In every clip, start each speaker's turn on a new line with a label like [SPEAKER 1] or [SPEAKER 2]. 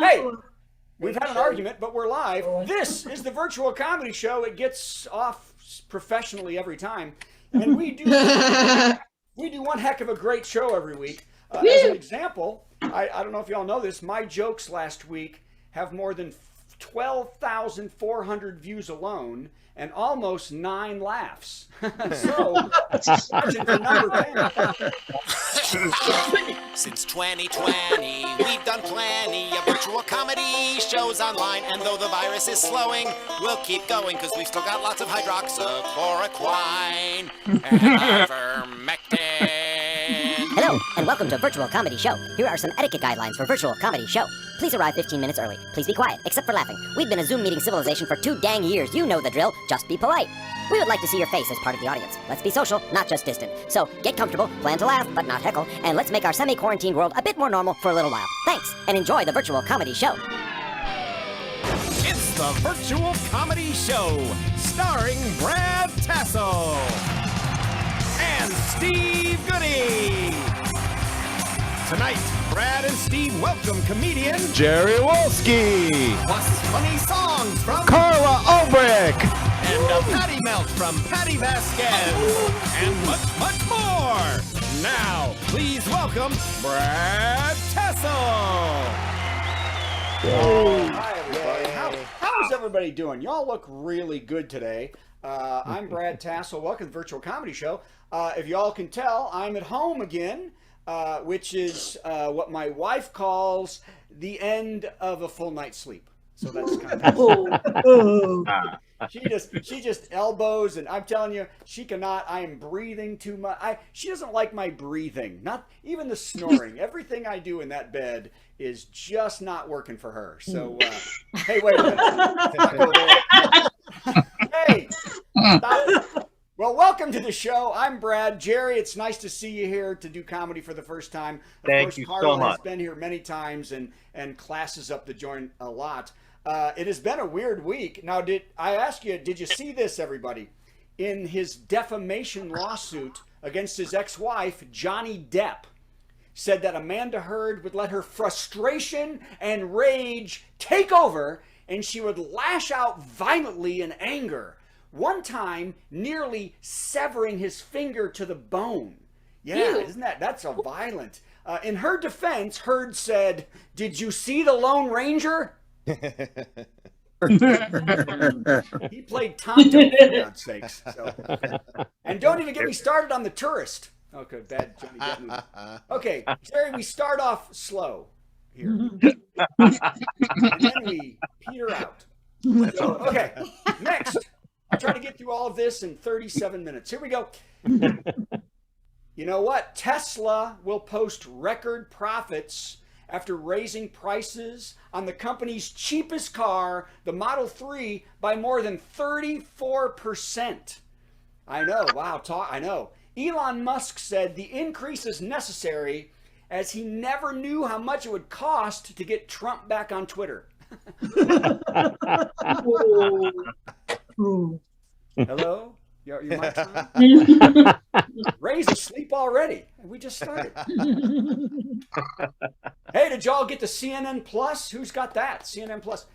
[SPEAKER 1] Hey, we've had an argument, but we're live. This is the virtual comedy show. It gets off professionally every time, and we do one heck of a great show every week. As an example, I don't know if y'all know this, my jokes last week have more than 12,400 views alone and almost 9 laughs. So, margin for number 10.
[SPEAKER 2] Since 2020, we've done plenty of virtual comedy shows online, and though the virus is slowing, we'll keep going because we've still got lots of hydroxychloroquine and ivermectin.
[SPEAKER 3] Hello, and welcome to Virtual Comedy Show. Here are some etiquette guidelines for Virtual Comedy Show. Please arrive 15 minutes early. Please be quiet, except for laughing. We've been a Zoom meeting civilization for 2 dang years. You know the drill. Just be polite. We would like to see your face as part of the audience. Let's be social, not just distant. So get comfortable, plan to laugh, but not heckle, and let's make our semi-quarantine world a bit more normal for a little while. Thanks, and enjoy the Virtual Comedy Show.
[SPEAKER 2] It's the Virtual Comedy Show, starring Brad Tassell and Steve Goodie. Tonight, Brad and Steve welcome comedian
[SPEAKER 4] Jerry Wolski,
[SPEAKER 2] plus funny songs from
[SPEAKER 4] Carla Ulbrich,
[SPEAKER 2] and a Patti melt from Patti Vasquez, and much, much more. Now, please welcome Brad Tassell.
[SPEAKER 1] Hi, everybody. How's everybody doing? Y'all look really good today. I'm Brad Tassell. Welcome to the Virtual Comedy Show. If y'all can tell, I'm at home again, which is what my wife calls the end of a full night's sleep. So that's kind of she just elbows, and I'm telling you, she cannot. I am breathing too much. She doesn't like my breathing, not even the snoring. Everything I do in that bed is just not working for her. So, hey, wait a minute. Hey, stop. Well, welcome to the show. I'm Brad. Jerry, it's nice to see you here to do comedy for the first time.
[SPEAKER 4] Thank you
[SPEAKER 1] Carla
[SPEAKER 4] so much.
[SPEAKER 1] has been here many times and classes up the joint a lot. It has been a weird week. Now, did you see this, everybody? In his defamation lawsuit against his ex-wife, Johnny Depp said that Amanda Heard would let her frustration and rage take over, and she would lash out violently in anger, one time nearly severing his finger to the bone. Yeah, isn't that's a violent. In her defense, Heard said, "Did you see the Lone Ranger?" He played Tonto, for God's sakes. So. And don't even get me started on The Tourist. Okay, bad Johnny Depp movie. Okay, Jerry, we start off slow here. And then we peter out. So, okay, next. I'll try to get through all of this in 37 minutes. Here we go. You know what? Tesla will post record profits after raising prices on the company's cheapest car, the Model 3, by more than 34%. I know, wow, I know. Elon Musk said the increase is necessary as he never knew how much it would cost to get Trump back on Twitter. Hello? Your mic's on? Ray's asleep already. We just started. Hey, did y'all get the CNN Plus? Who's got that? CNN Plus.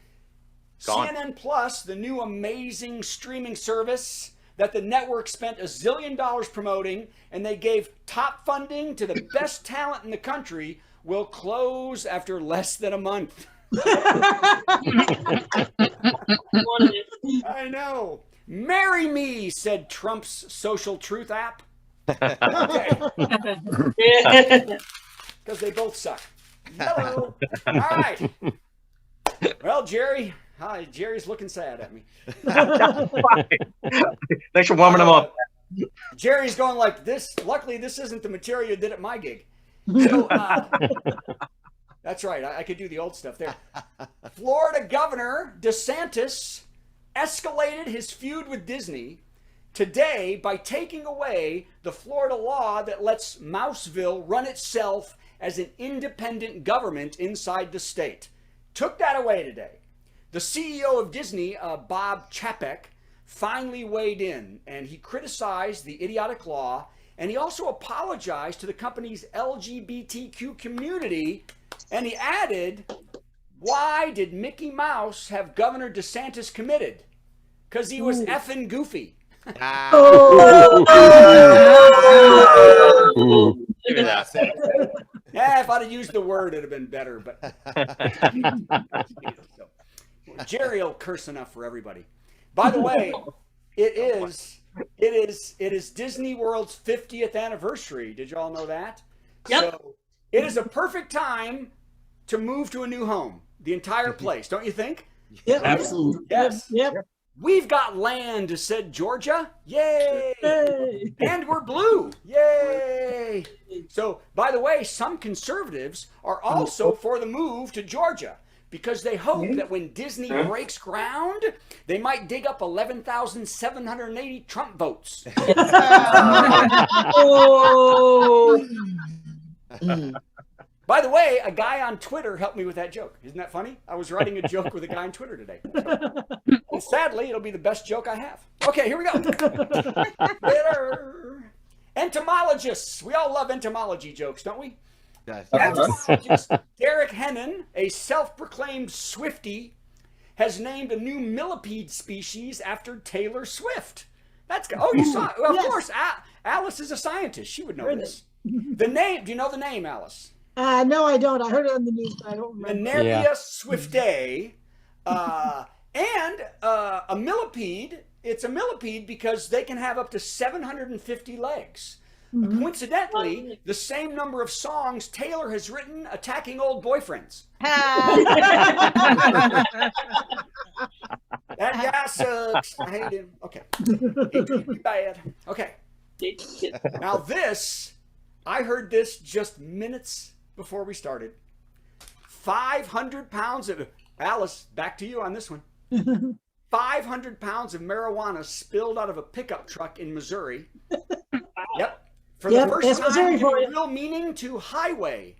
[SPEAKER 1] Gone. CNN Plus, the new amazing streaming service that the network spent $1 zillion promoting, and they gave top funding to the best talent in the country, will close after less than a month. I know. Marry me, said Trump's social truth app. Okay. Because they both suck. Hello. All right. Well, Jerry. Hi, Jerry's looking sad at me.
[SPEAKER 4] Thanks for warming him up.
[SPEAKER 1] Jerry's going like this. Luckily, this isn't the material you did at my gig. So, that's right. I could do the old stuff there. Florida Governor DeSantis escalated his feud with Disney today by taking away the Florida law that lets Mouseville run itself as an independent government inside the state. Took that away today. The CEO of Disney, Bob Chapek, finally weighed in, and he criticized the idiotic law, and he also apologized to the company's LGBTQ community, and he added, Why did Mickey Mouse have Governor DeSantis committed? Because he was effing goofy.
[SPEAKER 5] Give me that.
[SPEAKER 1] Yeah, if I'd have used the word, it'd have been better. But Jerry will curse enough for everybody. By the way, it is Disney World's 50th anniversary. Did you all know that?
[SPEAKER 6] Yep.
[SPEAKER 1] So it is a perfect time to move to a new home. The entire place, don't you think?
[SPEAKER 6] Yep.
[SPEAKER 7] Absolutely.
[SPEAKER 1] Yes.
[SPEAKER 6] Yep.
[SPEAKER 1] We've got land, said Georgia. Yay!
[SPEAKER 6] Hey.
[SPEAKER 1] And we're blue. Yay! So, by the way, some conservatives are also for the move to Georgia because they hope that when Disney breaks ground, they might dig up 11,780 Trump votes.
[SPEAKER 6] Oh.
[SPEAKER 1] By the way, a guy on Twitter helped me with that joke. Isn't that funny? I was writing a joke with a guy on Twitter today. And sadly, it'll be the best joke I have. Okay, here we go. Entomologists. We all love entomology jokes, don't we? Entomologist Derek Hennon, a self-proclaimed Swiftie, has named a new millipede species after Taylor Swift. That's good. Oh, you saw it. Well, of course, Alice is a scientist. She would know this. The name, do you know the name, Alice?
[SPEAKER 6] No, I don't. I heard it on the news, but I don't remember.
[SPEAKER 1] Minervia swiftae, and a millipede. It's a millipede because they can have up to 750 legs. Coincidentally, the same number of songs Taylor has written attacking old boyfriends. That guy sucks. I hate him. Okay. He's bad. Okay. Now this, I heard this just minutes before we started. 500 pounds of, Alice, back to you on this one. 500 pounds of marijuana spilled out of a pickup truck in Missouri. Yep. For the first time, giving real meaning to highway.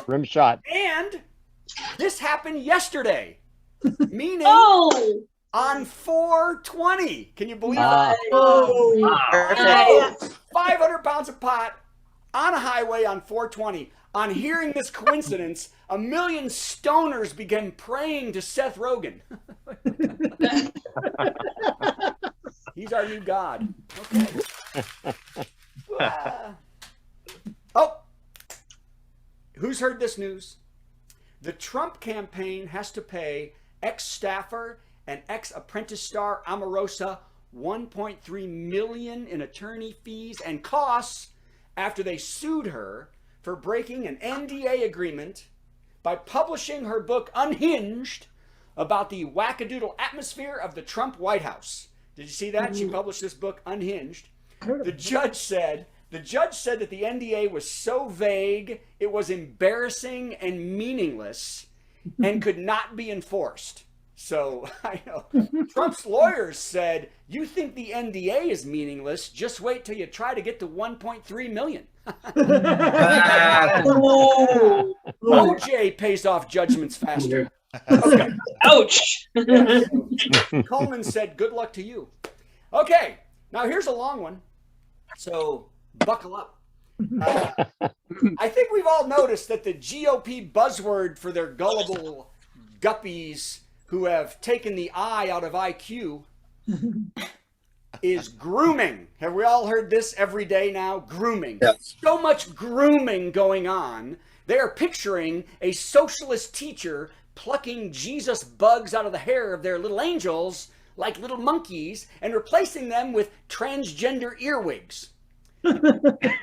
[SPEAKER 4] Rim shot.
[SPEAKER 1] And this happened yesterday, meaning on 4/20. Can you believe that? 500 pounds of pot on a highway on 4/20. On hearing this coincidence, 1 million stoners began praying to Seth Rogen. He's our new god. Okay. Oh, who's heard this news? The Trump campaign has to pay ex-staffer and ex-apprentice star Omarosa $1.3 million in attorney fees and costs after they sued her for breaking an NDA agreement by publishing her book Unhinged about the wackadoodle atmosphere of the Trump White House. Did you see that? She published this book Unhinged. The judge said that the NDA was so vague, it was embarrassing and meaningless and could not be enforced. So, I know. Trump's lawyers said, you think the NDA is meaningless, just wait till you try to get to 1.3 million. OJ pays off judgments faster. Okay.
[SPEAKER 7] Ouch.
[SPEAKER 1] Yeah. Coleman said, good luck to you. Okay, now here's a long one, so buckle up. I think we've all noticed that the GOP buzzword for their gullible guppies who have taken the I out of IQ is grooming. Have we all heard this every day now? Grooming.
[SPEAKER 7] Yes.
[SPEAKER 1] So much grooming going on. They are picturing a socialist teacher plucking Jesus bugs out of the hair of their little angels like little monkeys and replacing them with transgender earwigs.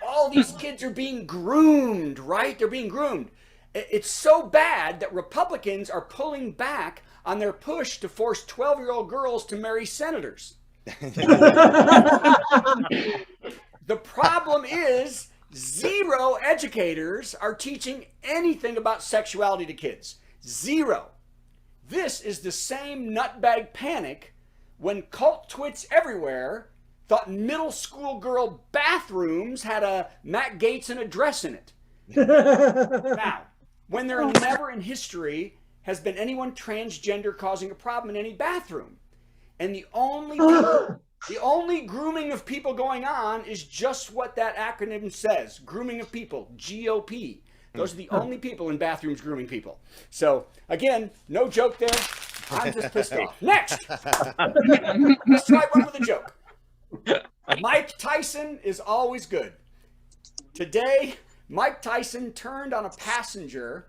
[SPEAKER 1] All these kids are being groomed, right? They're being groomed. It's so bad that Republicans are pulling back on their push to force 12-year-old girls to marry senators. The problem is zero educators are teaching anything about sexuality to kids. Zero. This is the same nutbag panic when cult twits everywhere thought middle school girl bathrooms had a Matt Gaetz and a dress in it. Now, when there never in history has been anyone transgender causing a problem in any bathroom. And the only people The only grooming of people going on is just what that acronym says. Grooming of people, GOP. Those are the only people in bathrooms grooming people. So, again, no joke there. I'm just pissed off. Next. Let's try one with a joke. Mike Tyson is always good. Today, Mike Tyson turned on a passenger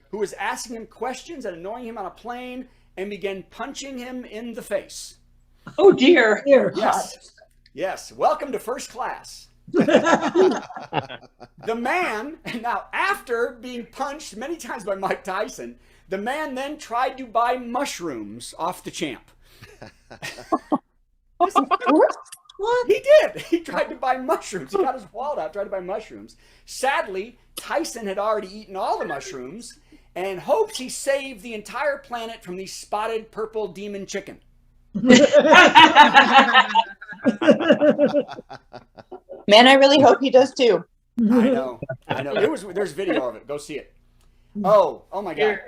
[SPEAKER 1] who was asking him questions and annoying him on a plane and began punching him in the face.
[SPEAKER 5] Oh, dear.
[SPEAKER 1] Yes. Yes. Welcome to first class. The man, now after being punched many times by Mike Tyson, the man then tried to buy mushrooms off the champ. What? He did. He tried to buy mushrooms. He got his wallet out, tried to buy mushrooms. Sadly, Tyson had already eaten all the mushrooms and hoped he saved the entire planet from the spotted purple demon chicken.
[SPEAKER 5] Man, I really hope he does too.
[SPEAKER 1] I know. There's video of it. Go see it. Oh my God.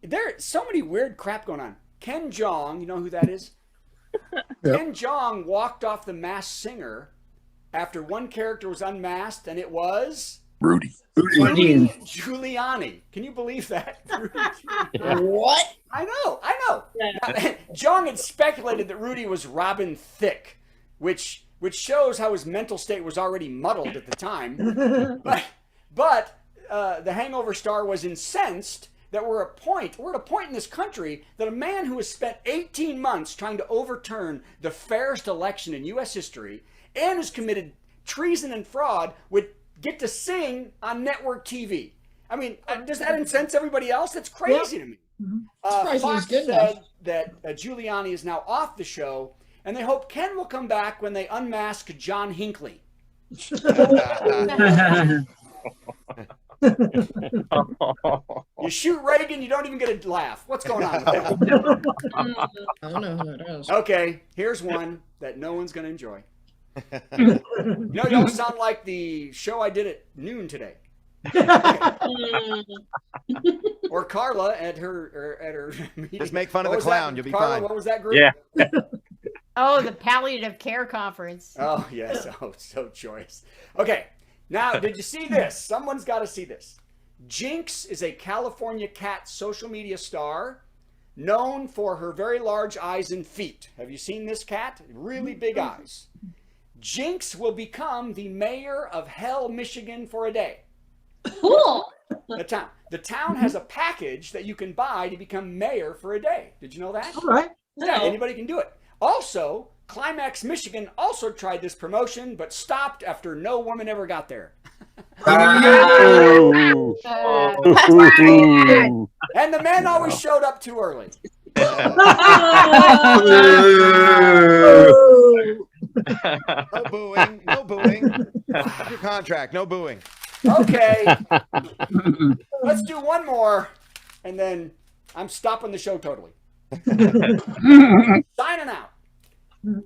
[SPEAKER 1] There's so many weird crap going on. Ken Jeong, you know who that is? Yep. Ken Jeong walked off The Masked Singer after one character was unmasked, and it was Rudy Giuliani. Can you believe that?
[SPEAKER 5] What?
[SPEAKER 1] I know. Now, Jeong had speculated that Rudy was Robin Thicke, which shows how his mental state was already muddled at the time. But the Hangover star was incensed that we're at a point in this country that a man who has spent 18 months trying to overturn the fairest election in U.S. history and has committed treason and fraud would get to sing on network TV. I mean, does that incense everybody else? That's crazy to me. Fox said that Giuliani is now off the show, and they hope Ken will come back when they unmask John Hinckley. You shoot Reagan, you don't even get a laugh. What's going on with that?
[SPEAKER 5] I don't know who it is.
[SPEAKER 1] Okay, here's one that no one's going to enjoy. You don't sound like the show I did at noon today. Or Carla at her meeting.
[SPEAKER 7] Just make fun of the clown, you'll be
[SPEAKER 1] Carla,
[SPEAKER 7] fine.
[SPEAKER 1] What was that group?
[SPEAKER 8] Yeah. Oh, the palliative care conference.
[SPEAKER 1] Oh, yes. Oh, so choice. Okay. Now, did you see this? Someone's got to see this. Jinx is a California cat social media star known for her very large eyes and feet. Have you seen this cat? Really big eyes. Jinx will become the mayor of Hell, Michigan for a day.
[SPEAKER 5] Cool.
[SPEAKER 1] The town has a package that you can buy to become mayor for a day. Did you know that?
[SPEAKER 6] All right.
[SPEAKER 1] Yeah, anybody can do it. Also, Climax, Michigan also tried this promotion, but stopped after no woman ever got there. And the men always showed up too early.
[SPEAKER 7] No booing. No booing. Your contract. No booing.
[SPEAKER 1] Okay. Let's do one more, and then I'm stopping the show totally. Signing out.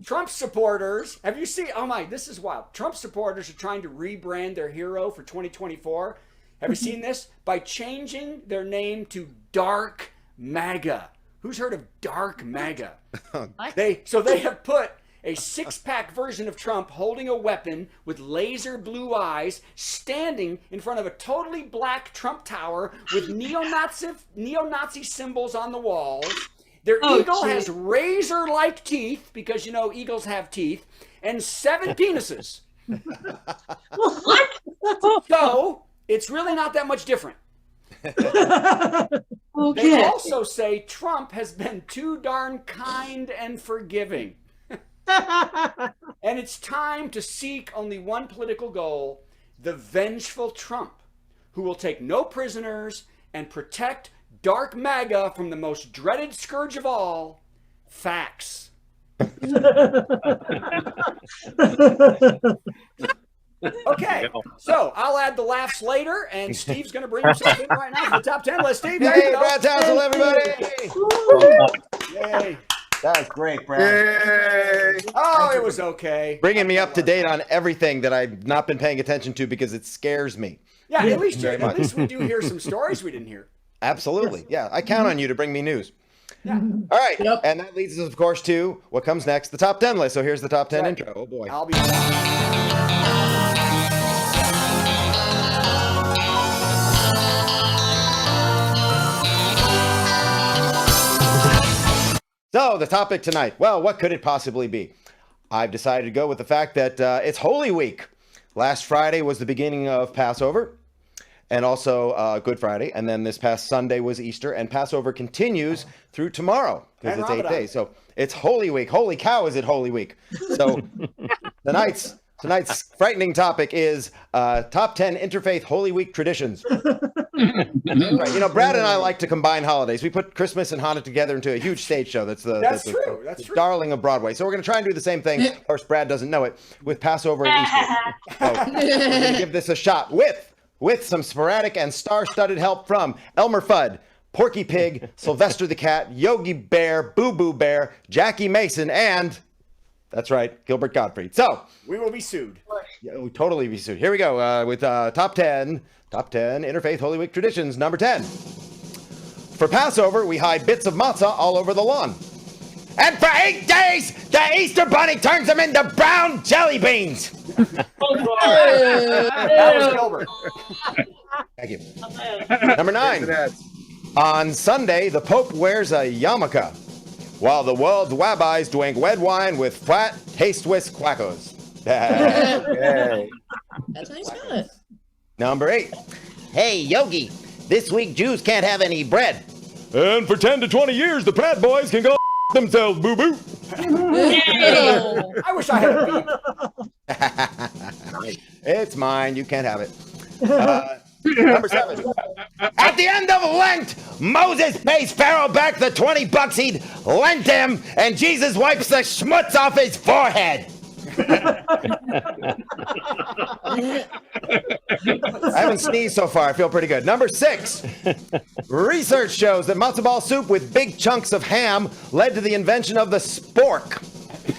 [SPEAKER 1] Trump supporters, have you seen, oh my, this is wild. Trump supporters are trying to rebrand their hero for 2024. Have you seen this? By changing their name to Dark MAGA. Who's heard of Dark MAGA? They have put a six-pack version of Trump holding a weapon with laser blue eyes, standing in front of a totally black Trump Tower with neo-Nazi symbols on the walls. Their eagle has razor-like teeth, because, you know, eagles have teeth, and 7 penises.
[SPEAKER 5] What?
[SPEAKER 1] So, it's really not that much different.
[SPEAKER 5] Okay.
[SPEAKER 1] They also say Trump has been too darn kind and forgiving. And it's time to seek only one political goal, the vengeful Trump, who will take no prisoners and protect Dark MAGA from the most dreaded scourge of all, facts. Okay, so I'll add the laughs later, and Steve's going to bring himself in right now for the top 10 list. Steve, there you go.
[SPEAKER 7] Brad Tassell, everybody!
[SPEAKER 1] Yay.
[SPEAKER 7] That was great, Brad.
[SPEAKER 1] Oh, it was okay.
[SPEAKER 7] Bringing me up to date on everything that I've not been paying attention to because it scares me.
[SPEAKER 1] Yeah, at least we do hear some stories we didn't hear.
[SPEAKER 7] Absolutely. Yeah, I count on you to bring me news. All right.
[SPEAKER 5] Yep.
[SPEAKER 7] And that leads us, of course, to what comes next, the top 10 list. So here's the top 10 intro. Oh, boy.
[SPEAKER 1] I'll be.
[SPEAKER 7] So the topic tonight, well, what could it possibly be? I've decided to go with the fact that it's Holy Week. Last Friday was the beginning of Passover and also Good Friday. And then this past Sunday was Easter, and Passover continues through tomorrow because
[SPEAKER 1] And
[SPEAKER 7] it's 8
[SPEAKER 1] Ramadan.
[SPEAKER 7] days. So it's Holy Week. Holy cow, is it Holy Week? So tonight's frightening topic is top 10 Interfaith Holy Week traditions. Right. You know, Brad and I like to combine holidays. We put Christmas and Hanukkah together into a huge stage show. That's true. That's
[SPEAKER 1] true.
[SPEAKER 7] Darling of Broadway. So we're going to try and do the same thing. Of course, Brad doesn't know it with Passover and Easter. So we're going to give this a shot with some sporadic and star-studded help from Elmer Fudd, Porky Pig, Sylvester the Cat, Yogi Bear, Boo Boo Bear, Jackie Mason, and that's right, Gilbert Gottfried. So
[SPEAKER 1] We will be sued.
[SPEAKER 7] yeah, we'll totally be sued. Here we go with top 10 Interfaith Holy Week traditions. Number 10. For Passover, we hide bits of matzah all over the lawn. And for 8 days, the Easter Bunny turns them into brown jelly beans.
[SPEAKER 1] That was Gilbert.
[SPEAKER 7] Thank you. Number 9. On Sunday, the Pope wears a yarmulke, while the world's rabbis drink red wine with flat, tasteless quackos. Okay.
[SPEAKER 5] That's how you spell it.
[SPEAKER 7] Number 8. Hey, Yogi, this week Jews can't have any bread. And for 10 to 20 years, the Pratt boys can go themselves, boo-boo.
[SPEAKER 1] I wish I had a beep.
[SPEAKER 7] It's mine. You can't have it. Number 7. At the end of Lent, Moses pays Pharaoh back the $20 he'd lent him, and Jesus wipes the schmutz off his forehead. I haven't sneezed so far. I feel pretty good. Number 6. Research shows that matzo ball soup with big chunks of ham led to the invention of the spork.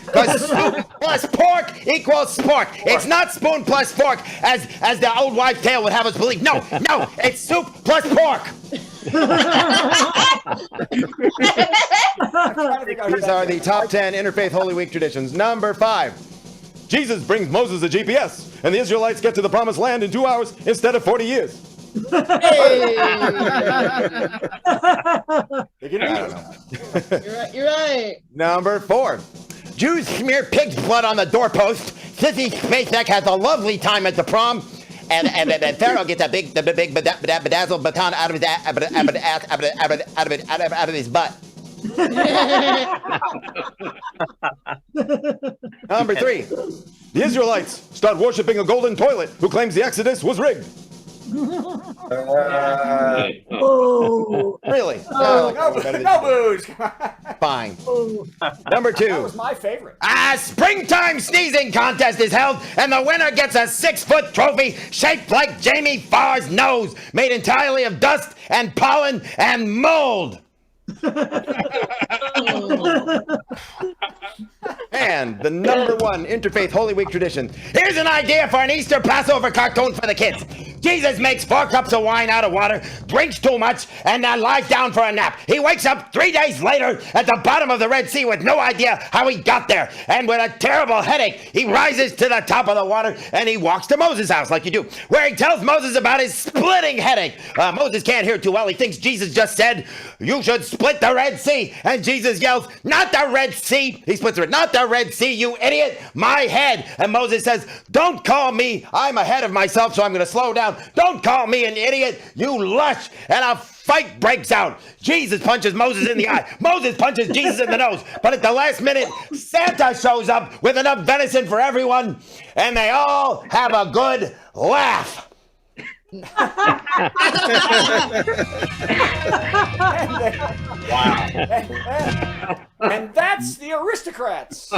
[SPEAKER 7] Because soup plus pork equals spork. It's not spoon plus fork, as the old wives' tale would have us believe. No, it's soup plus pork. These are the top 10 Interfaith Holy Week traditions. Number 5. Jesus brings Moses a GPS, and the Israelites get to the promised land in 2 hours instead of 40 years.
[SPEAKER 5] You're right.
[SPEAKER 7] Number 4. Jews smear pig's blood on the doorpost. Sissy Spacek has a lovely time at the prom. And Pharaoh gets the big bedazzled baton out of his butt. Number 3. The Israelites start worshiping a golden toilet who claims the Exodus was rigged.
[SPEAKER 6] Oh.
[SPEAKER 7] Really?
[SPEAKER 1] No booze.
[SPEAKER 7] Fine. Number 2.
[SPEAKER 1] That was my favorite.
[SPEAKER 7] A springtime sneezing contest is held, and the winner gets a 6-foot trophy shaped like Jamie Farr's nose, made entirely of dust and pollen and mold. And the number 1 Interfaith Holy Week tradition. Here's an idea for an Easter Passover cartoon for the kids. Jesus makes 4 cups of wine out of water, drinks too much, and then lies down for a nap. He wakes up 3 days later at the bottom of the Red Sea with no idea how he got there. And with a terrible headache, he rises to the top of the water and he walks to Moses' house like you do, where he tells Moses about his splitting headache. Moses can't hear too well. He thinks Jesus just said, "You should split the Red Sea." And Jesus yells, "Not the Red Sea." He splits it. "Not the Red Sea, you idiot, my head." And Moses says, "Don't call me. I'm ahead of myself, so I'm going to slow down. Don't call me an idiot, you lush." And a fight breaks out. Jesus punches Moses in the eye. Moses punches Jesus in the nose. But at the last minute, Santa shows up with enough venison for everyone, and they all have a good laugh.
[SPEAKER 1] And that's the aristocrats.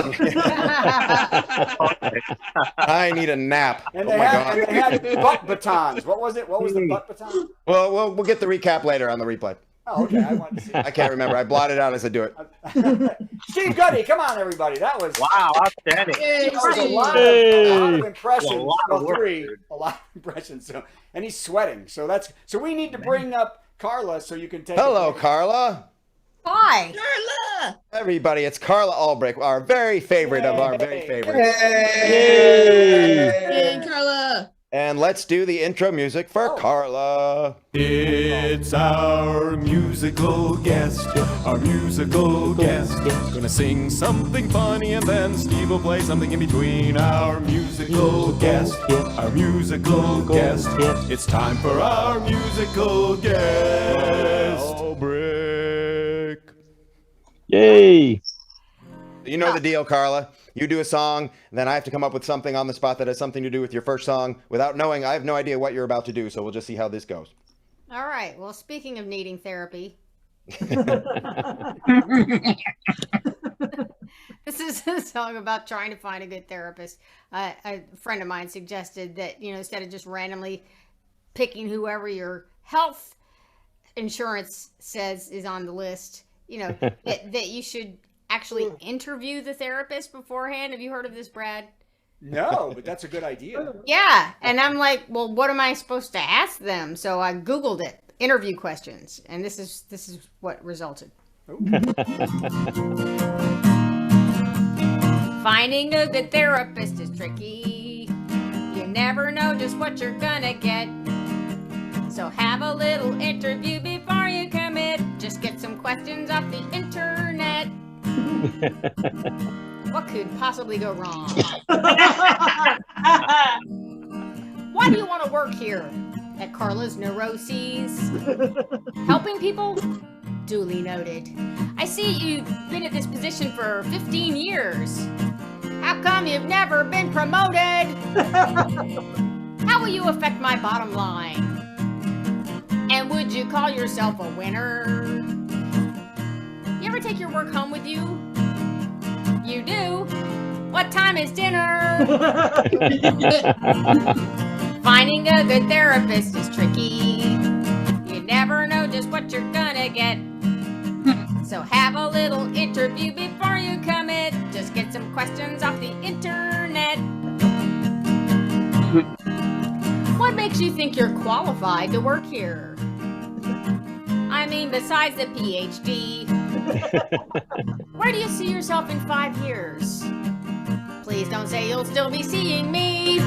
[SPEAKER 7] I need a nap.
[SPEAKER 1] And
[SPEAKER 7] Oh
[SPEAKER 1] they,
[SPEAKER 7] my
[SPEAKER 1] had, and they
[SPEAKER 7] God.
[SPEAKER 1] had butt batons. What was it? What was the butt baton?
[SPEAKER 7] Well, we'll get the recap later on the replay.
[SPEAKER 1] Oh, okay. I wanted to see.
[SPEAKER 7] I can't remember. I blotted out as I do it.
[SPEAKER 1] Steve Goodie, come on, everybody. That was
[SPEAKER 9] Outstanding.
[SPEAKER 1] that was a lot of impressions.
[SPEAKER 9] A lot of work,
[SPEAKER 1] 3,
[SPEAKER 9] dude.
[SPEAKER 1] a lot of impressions. So, and he's sweating. So we need to bring up Carla so you can take.
[SPEAKER 7] Hello,
[SPEAKER 1] a break.
[SPEAKER 7] Carla.
[SPEAKER 8] Hi.
[SPEAKER 5] Carla.
[SPEAKER 7] Everybody, it's Carla Ulbrich, our very favorite of our very favorites.
[SPEAKER 5] Hey, Carla.
[SPEAKER 7] And let's do the intro music for Carla.
[SPEAKER 2] It's our musical guest, our musical guest. Gonna sing something funny and then Steve will play something in between. Our musical guest, our musical guest. It's time for our musical guest.
[SPEAKER 7] Ulbrich.
[SPEAKER 4] Yay.
[SPEAKER 7] You know the deal, Carla. You do a song, and then I have to come up with something on the spot that has something to do with your first song. Without knowing, I have no idea what you're about to do, so we'll just see how this goes.
[SPEAKER 8] All right. Well, speaking of needing therapy, this is a song about trying to find a good therapist. A friend of mine suggested that, instead of just randomly picking whoever your health insurance says is on the list, that you should actually interview the therapist beforehand. Have you heard of this, Brad?
[SPEAKER 1] No, but that's a good idea.
[SPEAKER 8] Yeah. And I'm like, well, what am I supposed to ask them? So I Googled it, interview questions. And this is what resulted. Finding a good therapist is tricky. You never know just what you're gonna get. So have a little interview before you commit. Just get some questions off the internet. What could possibly go wrong? Why do you want to work here at Carla's Neuroses? Helping people? Duly noted. I see you've been at this position for 15 years. How come you've never been promoted? How will you affect my bottom line? And would you call yourself a winner? You ever take your work home with you? You do? What time is dinner? Finding a good therapist is tricky. You never know just what you're gonna get. So have a little interview before you commit. Just get some questions off the internet. What makes you think you're qualified to work here? I mean, besides the PhD. Where do you see yourself in 5 years? Please don't say you'll still be seeing me.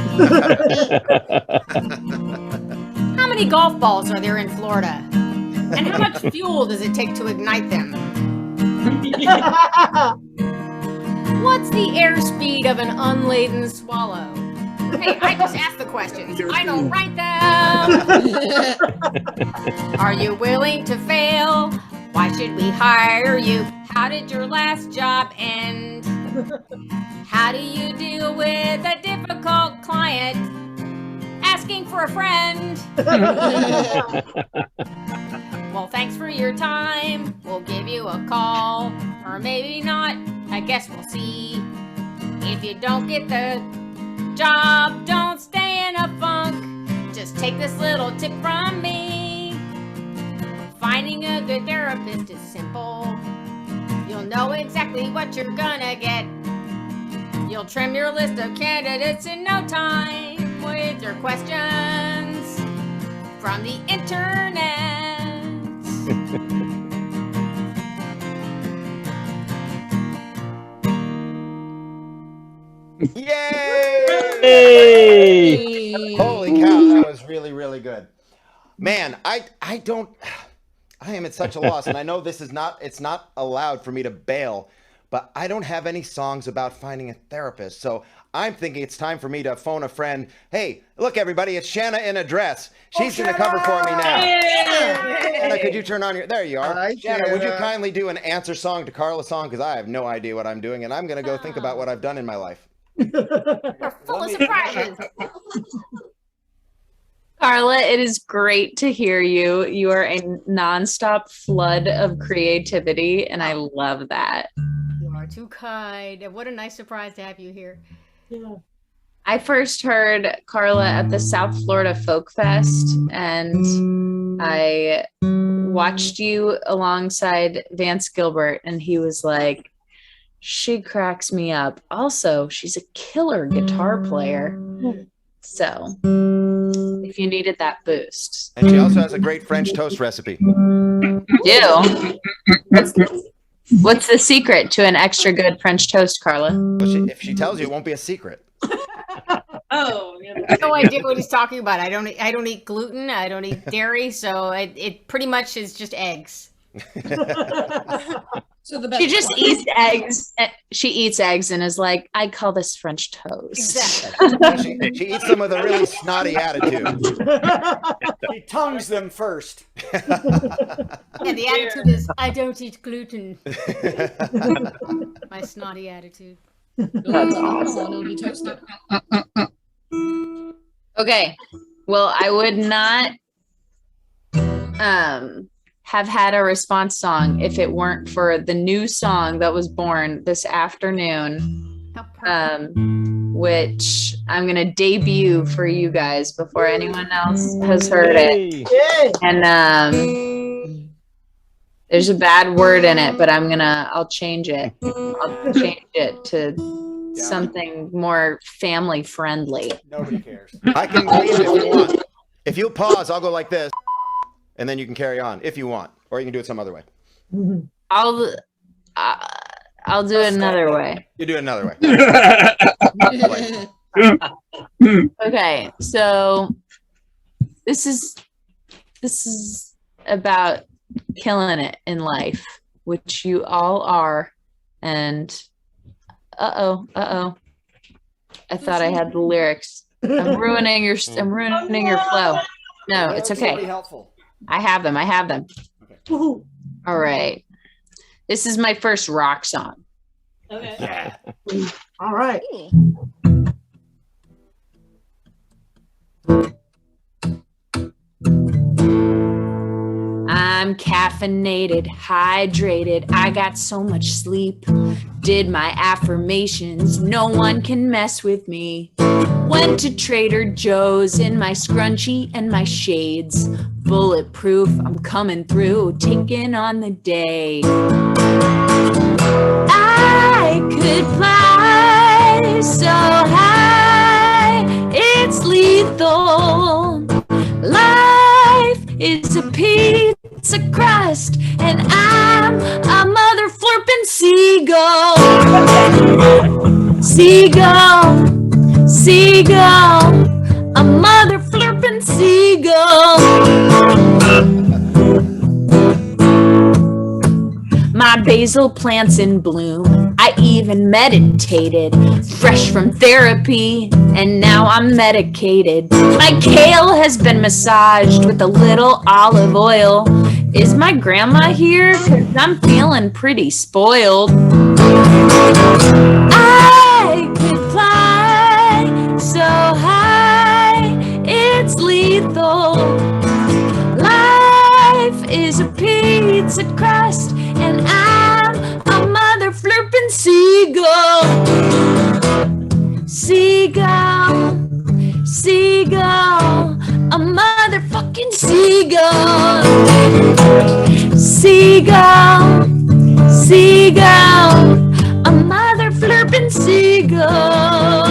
[SPEAKER 8] How many golf balls are there in Florida? And how much fuel does it take to ignite them? What's the airspeed of an unladen swallow? Hey, I just asked the questions. I don't write them. Are you willing to fail? Why should we hire you? How did your last job end? How do you deal with a difficult client asking for a friend? Well, thanks for your time. We'll give you a call. Or maybe not. I guess we'll see. If you don't get the job, don't stay in a funk. Just take this little tip from me. Finding a good therapist is simple. You'll know exactly what you're gonna get. You'll trim your list of candidates in no time with your questions from the internet.
[SPEAKER 7] Yay!
[SPEAKER 4] Hey.
[SPEAKER 7] Holy cow, that was really, really good. Man, I am at such a loss, and I know it's not allowed for me to bail, but I don't have any songs about finding a therapist. So I'm thinking it's time for me to phone a friend. Hey, look, everybody, it's Shanna in a dress. She's going to cover for me now. Shanna, could you turn on your... There you are.
[SPEAKER 5] Hi,
[SPEAKER 7] Shanna, would you
[SPEAKER 5] Shanna.
[SPEAKER 7] kindly do an answer song to Carla's song? Because I have no idea what I'm doing, and I'm going to go think about what I've done in my life.
[SPEAKER 8] We're full of surprises.
[SPEAKER 6] Carla, it is great to hear you. You are a nonstop flood of creativity, and I love that.
[SPEAKER 8] You are too kind. And what a nice surprise to have you here.
[SPEAKER 6] I first heard Carla at the South Florida Folk Fest, and I watched you alongside Vance Gilbert, and he was like, she cracks me up. Also, she's a killer guitar player. So if you needed that boost.
[SPEAKER 7] And she also has a great French toast recipe.
[SPEAKER 6] Do? What's the secret to an extra good French toast, Carla?
[SPEAKER 7] Well, if she tells you, it won't be a secret.
[SPEAKER 5] Oh, yeah.
[SPEAKER 8] No idea what he's talking about. I don't eat gluten. I don't eat dairy. So it pretty much is just eggs.
[SPEAKER 5] So the best
[SPEAKER 6] She just
[SPEAKER 5] one.
[SPEAKER 6] eats eggs. She eats eggs and is like, I call this French toast.
[SPEAKER 8] Exactly.
[SPEAKER 7] she eats them with a really snotty attitude.
[SPEAKER 1] He tongues them first.
[SPEAKER 8] Yeah, the attitude is, I don't eat gluten. My snotty attitude.
[SPEAKER 5] That's awesome. It'll be toasted.
[SPEAKER 6] Okay. Well, I would not have had a response song if it weren't for the new song that was born this afternoon,
[SPEAKER 8] How perfect.
[SPEAKER 6] which I'm going to debut for you guys before anyone else has heard it.
[SPEAKER 4] Yay.
[SPEAKER 6] And there's a bad word in it, but I'll change it. I'll change it to something more family friendly.
[SPEAKER 1] Nobody cares.
[SPEAKER 7] I can leave if you want. If you pause, I'll go like this, and then you can carry on if you want, or you can do it some other way.
[SPEAKER 6] I'll do it another way.
[SPEAKER 7] You do it another way.
[SPEAKER 6] Okay, so this is about killing it in life, which you all are. And I thought I had the lyrics. I'm ruining your flow. No, it's
[SPEAKER 1] That would be
[SPEAKER 6] okay.
[SPEAKER 1] helpful.
[SPEAKER 6] I have them.
[SPEAKER 5] Woohoo.
[SPEAKER 6] All right. This is my first rock song.
[SPEAKER 5] Okay.
[SPEAKER 7] Yeah.
[SPEAKER 5] All right.
[SPEAKER 6] I'm caffeinated, hydrated. I got so much sleep. Did my affirmations. No one can mess with me. Went to Trader Joe's in my scrunchie and my shades. Bulletproof, I'm coming through, taking on the day. I could fly so high, it's lethal. Life is a pizza crust, and I'm a mother flirping seagull. Seagull, seagull, a mother flirping seagull. My basil plants in bloom. I even meditated, fresh from therapy, and now I'm medicated. My kale has been massaged with a little olive oil. Is my grandma here? 'Cause I'm feeling pretty spoiled. I could fly so high, it's lethal. Life is a pizza crust, and I'm a mother flirping seagull. Seagull, seagull, a motherfucking seagull. Seagull, seagull, a mother flirping seagull.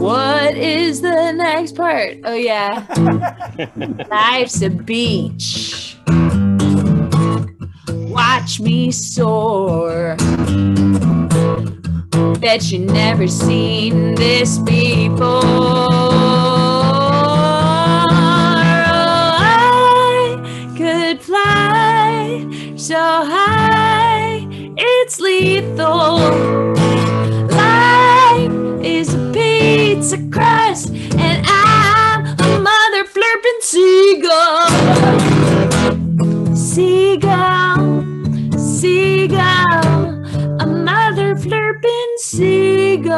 [SPEAKER 6] What is the next part? Oh yeah. Life's a beach. Watch me soar. Bet you never seen this before. I could fly so high, it's lethal. Life is a pizza crust, and I'm a mother flirping seagull. Seagull, seagull, a mother flirping seagull.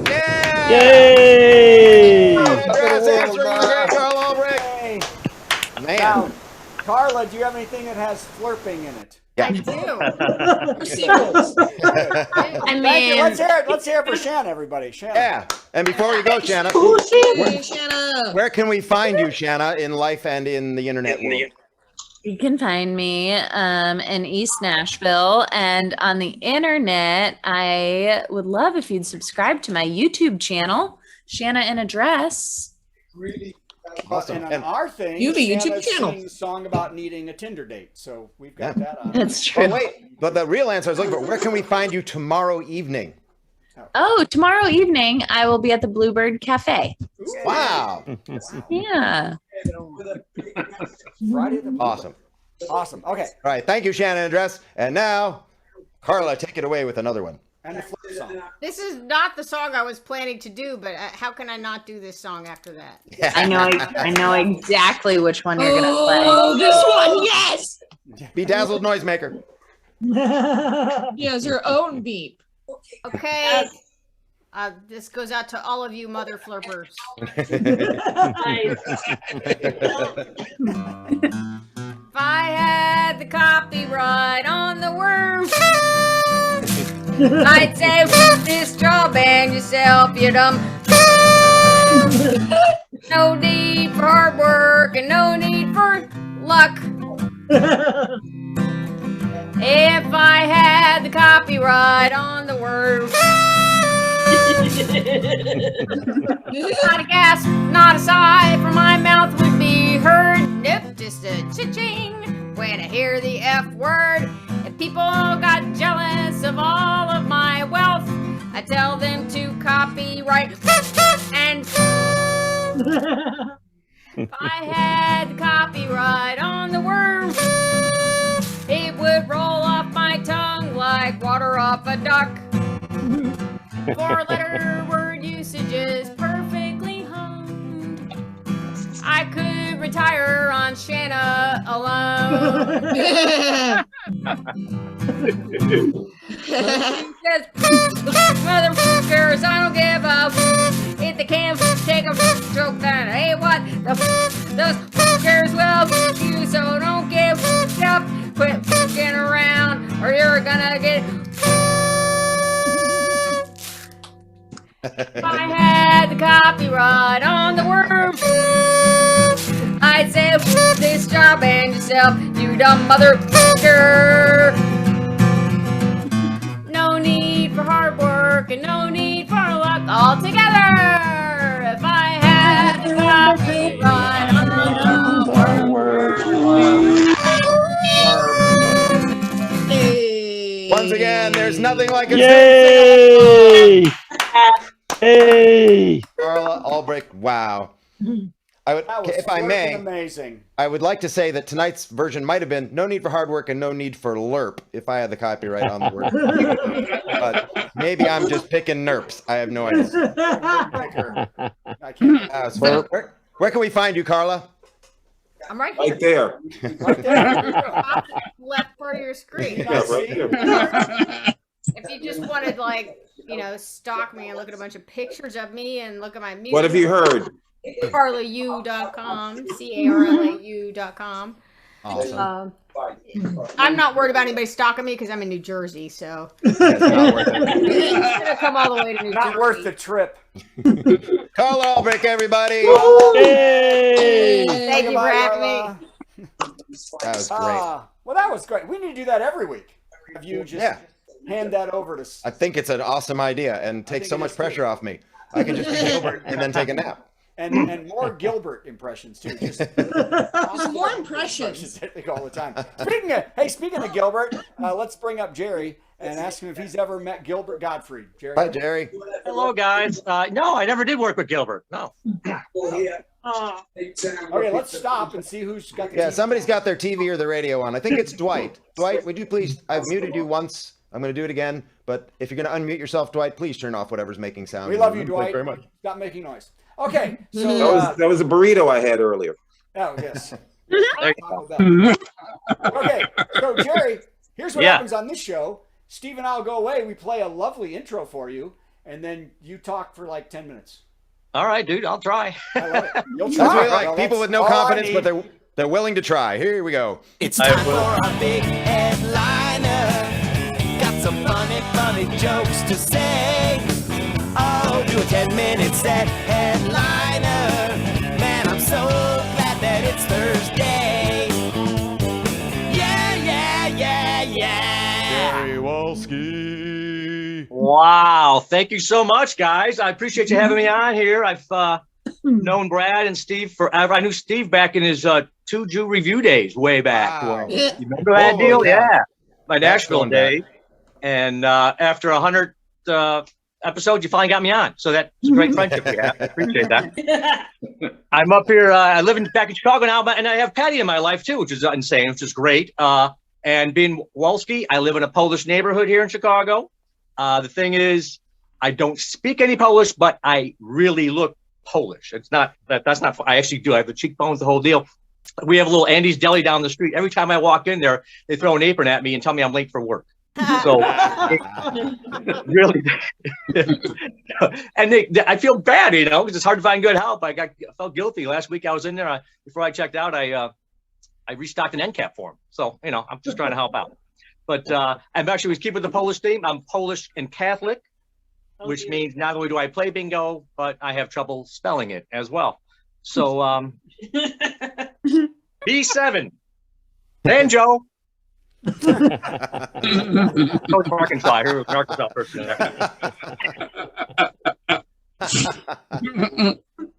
[SPEAKER 7] Yeah.
[SPEAKER 4] Yay!
[SPEAKER 7] Congrats, answering the great Carla Ulbrich.
[SPEAKER 1] Hey.
[SPEAKER 7] Man.
[SPEAKER 1] Now, Carla, do you have anything that has flirping in it?
[SPEAKER 8] I
[SPEAKER 7] Yeah.
[SPEAKER 8] do.
[SPEAKER 5] Sequels.
[SPEAKER 6] I
[SPEAKER 1] Thank you.
[SPEAKER 6] mean,
[SPEAKER 1] Let's hear it for Shanna, everybody. Shanna.
[SPEAKER 7] Yeah. And before you go, Shanna,
[SPEAKER 5] Hey, Shanna.
[SPEAKER 7] where can we find you, Shanna, in life and in the internet world?
[SPEAKER 6] you can find me in East Nashville, and on the internet, I would love if you'd subscribe to my YouTube channel, Shanna in a Dress.
[SPEAKER 7] Awesome.
[SPEAKER 1] And on our thing,
[SPEAKER 5] You have a YouTube
[SPEAKER 1] Shanna's
[SPEAKER 5] channel.
[SPEAKER 1] singing a song about needing a Tinder date. So we've got that on.
[SPEAKER 6] That's true.
[SPEAKER 7] Oh, wait, but the real answer I was looking for, where can we find you tomorrow evening?
[SPEAKER 6] Oh, tomorrow evening I will be at the Bluebird Cafe.
[SPEAKER 7] Wow.
[SPEAKER 6] Yeah.
[SPEAKER 1] Friday the
[SPEAKER 7] Awesome.
[SPEAKER 1] Awesome. Okay.
[SPEAKER 7] All right, thank you, Shannon and Dress. And now, Carla, take it away with another one.
[SPEAKER 1] And the flip song.
[SPEAKER 8] This is not the song I was planning to do, but how can I not do this song after that?
[SPEAKER 6] I know exactly which one you're gonna
[SPEAKER 5] Oh,
[SPEAKER 6] play.
[SPEAKER 5] this one, yes.
[SPEAKER 7] Bedazzled Noisemaker.
[SPEAKER 5] He has her own beep.
[SPEAKER 8] Okay. This goes out to all of you mother flirpers. If I had the copyright on the worm, I'd say, this job and yourself, you dumb. No need for hard work and no need for luck. If I had the copyright on the word, not a gasp, not a sigh from my mouth would be heard. Nope, just a cha-ching when I hear the F word. If people got jealous of all of my wealth, I tell them to copyright and if I had the copyright on the word, it would roll off my tongue like water off a duck. Four-letter word usage is perfectly honed. I could retire on Shanna alone. Motherfuckers, I don't give a if they can't take a joke, then hey, what the those fuckers will you, so don't give up. Quit fucking around or you're gonna get. If I had the copyright on the word, I'd say this job and yourself, you dumb motherfucker. No need for hard work and no need for luck all together. If I had the copyright on the word.
[SPEAKER 7] Once again, there's nothing like a
[SPEAKER 4] Yay! Hey!
[SPEAKER 7] Carla Ulbrich. Wow. I would,
[SPEAKER 1] That was
[SPEAKER 7] if I may,
[SPEAKER 1] amazing.
[SPEAKER 7] I would like to say that tonight's version might have been no need for hard work and no need for lerp if I had the copyright on the word. But maybe I'm just picking nerps. I have no idea.
[SPEAKER 1] I can't.
[SPEAKER 7] So where can we find you, Carla?
[SPEAKER 8] I'm right here.
[SPEAKER 9] Right there.
[SPEAKER 8] Left part of your screen.
[SPEAKER 9] Yeah, right here.
[SPEAKER 8] If you just wanted, like, you know, stalk me and look at a bunch of pictures of me and look at my music.
[SPEAKER 9] What have you heard?
[SPEAKER 8] CarlaU.com, CarlaU.com.
[SPEAKER 7] Awesome.
[SPEAKER 8] I'm not worried about anybody stalking me because I'm in New Jersey, so
[SPEAKER 7] It's not worth it.
[SPEAKER 8] it's gonna come all the way to New
[SPEAKER 1] Not
[SPEAKER 8] Jersey.
[SPEAKER 1] worth the trip.
[SPEAKER 7] Carla Ulbrich, everybody.
[SPEAKER 4] Hey!
[SPEAKER 8] Thank you for having me.
[SPEAKER 7] That was great.
[SPEAKER 1] Well, that was great. We need to do that every week. Have you just hand that over to?
[SPEAKER 7] I think it's an awesome idea and takes so
[SPEAKER 1] think it
[SPEAKER 7] much
[SPEAKER 1] is,
[SPEAKER 7] pressure off me. I can just be Gilbert and then take a nap.
[SPEAKER 1] And more Gilbert impressions too. Just
[SPEAKER 5] more impressions.
[SPEAKER 1] all the time. Speaking of Gilbert, let's bring up Jerry and ask him if he's ever met Gilbert Gottfried. Jerry.
[SPEAKER 7] Hi, Jerry.
[SPEAKER 10] Hello, guys. No, I never did work with Gilbert. No.
[SPEAKER 1] Okay, let's stop and see who's got the.
[SPEAKER 7] Yeah,
[SPEAKER 1] TV.
[SPEAKER 7] somebody's got their TV or the radio on. I think it's Dwight. Dwight, would you please? I've muted you once. I'm going to do it again. But if you're going to unmute yourself, Dwight, please turn off whatever's making sound.
[SPEAKER 1] We love you,
[SPEAKER 7] Thank
[SPEAKER 1] Dwight.
[SPEAKER 7] very much.
[SPEAKER 1] Stop making noise. Okay, so
[SPEAKER 9] That was a burrito I had earlier.
[SPEAKER 1] oh yes.
[SPEAKER 10] There
[SPEAKER 1] Okay, so Jerry, here's what
[SPEAKER 10] Yeah.
[SPEAKER 1] happens on this show. Steve and I'll go away. We play a lovely intro for you, and then you talk for like 10 minutes.
[SPEAKER 10] All right, dude. I'll try.
[SPEAKER 1] I love it. You'll
[SPEAKER 7] That's
[SPEAKER 1] try.
[SPEAKER 7] what I like.
[SPEAKER 1] Well,
[SPEAKER 7] People
[SPEAKER 1] that's
[SPEAKER 7] with no
[SPEAKER 1] all I
[SPEAKER 7] confidence,
[SPEAKER 1] need.
[SPEAKER 7] but they're willing to try. Here we go.
[SPEAKER 2] It's time for a big headliner. Got some funny jokes to say. Oh, do a 10-minute set headliner. Man, I'm so glad that it's Thursday. Yeah.
[SPEAKER 7] Jerry Wolski.
[SPEAKER 10] Wow. Thank you so much, guys. I appreciate you having me on here. I've known Brad and Steve forever. I knew Steve back in his 2 Jew review days way back.
[SPEAKER 7] Wow.
[SPEAKER 10] You remember that deal?
[SPEAKER 7] yeah.
[SPEAKER 10] Yeah. My
[SPEAKER 7] That's
[SPEAKER 10] Nashville
[SPEAKER 7] going back.
[SPEAKER 10] days. And after 100 episodes, you finally got me on. So that's a great friendship we have. I appreciate that. I'm up here. I live back in Chicago now, and I have Patti in my life too, which is insane, which is great. And being Wolski, I live in a Polish neighborhood here in Chicago. The thing is, I don't speak any Polish, but I really look Polish. It's not that's not. I actually do. I have the cheekbones, the whole deal. We have a little Andy's Deli down the street. Every time I walk in there, they throw an apron at me and tell me I'm late for work. So really, and I feel bad, because it's hard to find good help. I felt guilty last week. I was in there before I checked out. I restocked an end cap for him. So I'm just trying to help out. But I'm actually keeping the Polish theme. I'm Polish and Catholic, which means not only do I play bingo, but I have trouble spelling it as well. So B7, Banjo. Coach Arkansas. Here was an Arkansas person there.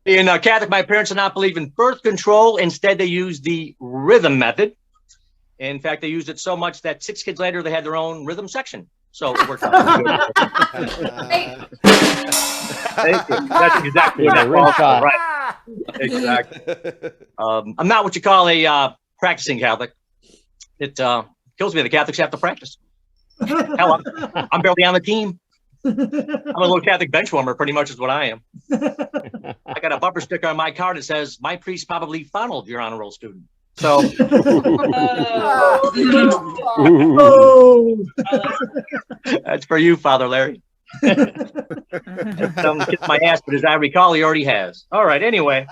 [SPEAKER 10] In Catholic, my parents did not believe in birth control. Instead, they used the rhythm method. In fact, they used it so much that 6 kids later, they had their own rhythm section. So it worked out. Thank you. That's exactly what that was. Right. Exactly. I'm not what you call a practicing Catholic. It kills me. The Catholics have to practice. Hell, I'm barely on the team. I'm a little Catholic bench warmer, pretty much is what I am. I got a bumper sticker on my car that says, "My priest probably fondled your honor roll student." So that's for you, Father Larry. Someone kicked my ass, but as I recall, he already has. All right, anyway.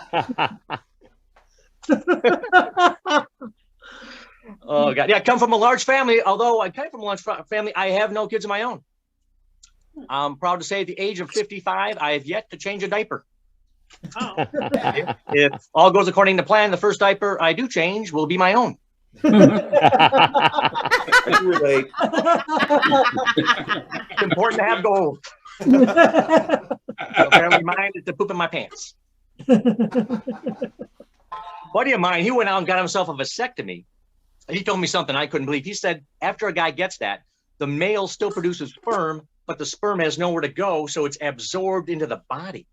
[SPEAKER 10] Oh, God. Yeah, I come from a large family. Although I come from a large family, I have no kids of my own. I'm proud to say at the age of 55, I have yet to change a diaper. Oh. If all goes according to plan, the first diaper I do change will be my own. It's important to have goals. Apparently mine is to poop in my pants. Buddy of mine, he went out and got himself a vasectomy. He told me something I couldn't believe. He said after a guy gets that, the male still produces sperm, but the sperm has nowhere to go, so it's absorbed into the body.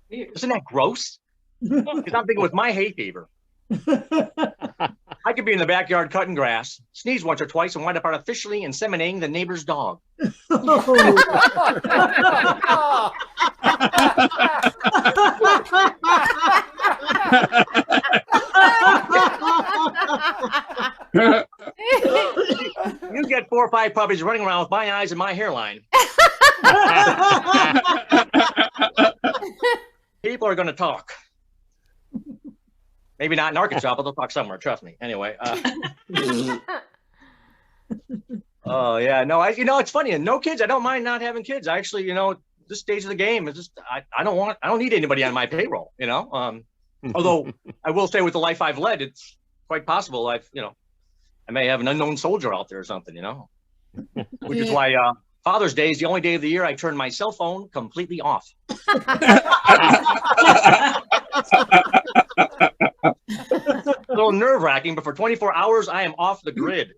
[SPEAKER 10] Isn't that gross? Because I'm thinking with my hay fever, I could be in the backyard cutting grass, sneeze once or twice, and wind up artificially inseminating the neighbor's dog. You get 4 or 5 puppies running around with my eyes and my hairline. People are going to talk. Maybe not in Arkansas, but they'll talk somewhere. Trust me. Anyway. Oh yeah, no. It's funny. And no kids. I don't mind not having kids. I actually, this stage of the game is just. I don't need anybody on my payroll. Although I will say with the life I've led, it's quite possible I may have an unknown soldier out there or something. Which is why Father's Day is the only day of the year I turn my cell phone completely off. A little nerve-wracking, but for 24 hours, I am off the grid.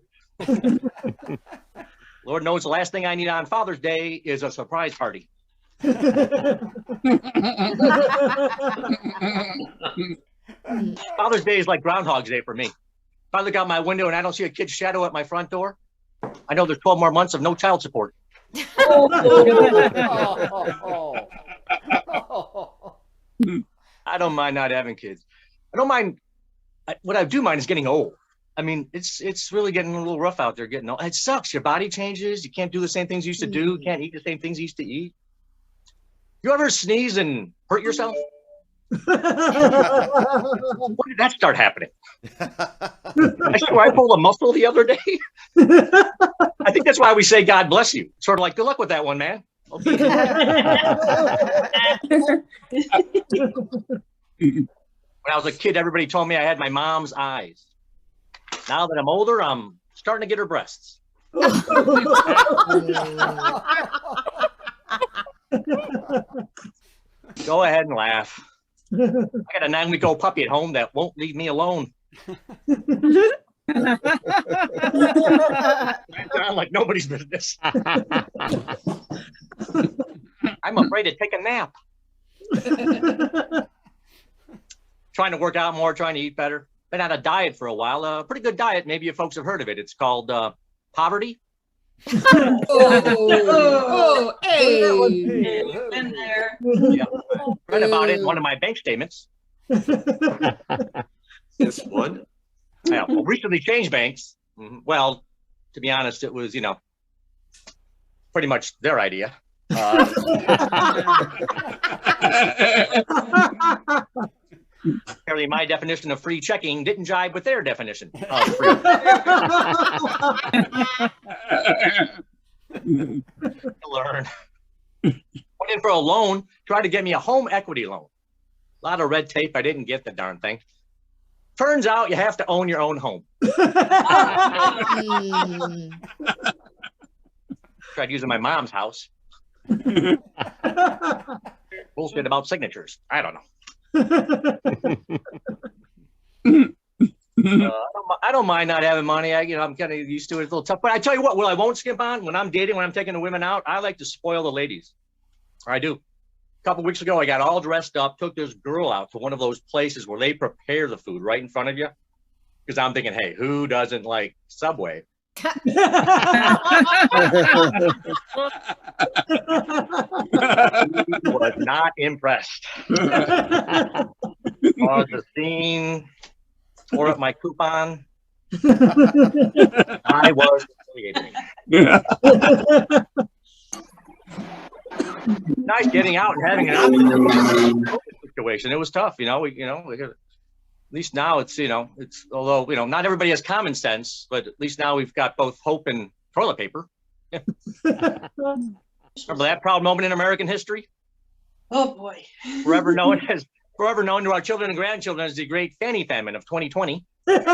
[SPEAKER 10] Lord knows the last thing I need on Father's Day is a surprise party. Father's Day is like Groundhog's Day for me. If I look out my window and I don't see a kid's shadow at my front door, I know there's 12 more months of no child support. I don't mind not having kids. I don't mind. What I do mind is getting old. I mean, it's really getting a little rough out there getting old. It sucks. Your body changes. You can't do the same things you used to do. You can't eat the same things you used to eat. You ever sneeze and hurt yourself? When did that start happening? I swear I pulled a muscle the other day. I think that's why we say God bless you. Sort of like, good luck with that one, man. Okay. When I was a kid, everybody told me I had my mom's eyes. Now that I'm older, I'm starting to get her breasts. Go ahead and laugh. I got a 9-week-old puppy at home that won't leave me alone. I'm like nobody's business. I'm afraid to take a nap. Trying to work out more, trying to eat better. Been on a diet for a while. A pretty good diet. Maybe you folks have heard of it. It's called poverty.
[SPEAKER 5] Oh, hey.
[SPEAKER 6] Been there.
[SPEAKER 10] Yeah. Read about it in one of my bank statements.
[SPEAKER 9] This one.
[SPEAKER 10] Yeah, well, recently changed banks. Well, to be honest, it was, pretty much their idea. Apparently my definition of free checking didn't jibe with their definition of free. Learn. Went in for a loan, tried to get me a home equity loan. A lot of red tape. I didn't get the darn thing. Turns out you have to own your own home. Tried using my mom's house. Bullshit about signatures. I don't know. I don't mind not having money. I'm kind of used to it. It's a little tough. But I tell you what I won't skimp on when I'm dating, when I'm taking the women out, I like to spoil the ladies. I do. A couple weeks ago, I got all dressed up, took this girl out to one of those places where they prepare the food right in front of you. Because I'm thinking, hey, who doesn't like Subway? Was not impressed. Paused the scene, tore up my coupon. I was humiliating. Nice getting out and having an option situation. It was tough, at least now it's, although, not everybody has common sense, but at least now we've got both hope and toilet paper. Remember that proud moment in American history?
[SPEAKER 6] Oh boy.
[SPEAKER 10] Forever known to our children and grandchildren as the great fanny famine of 2020. Man,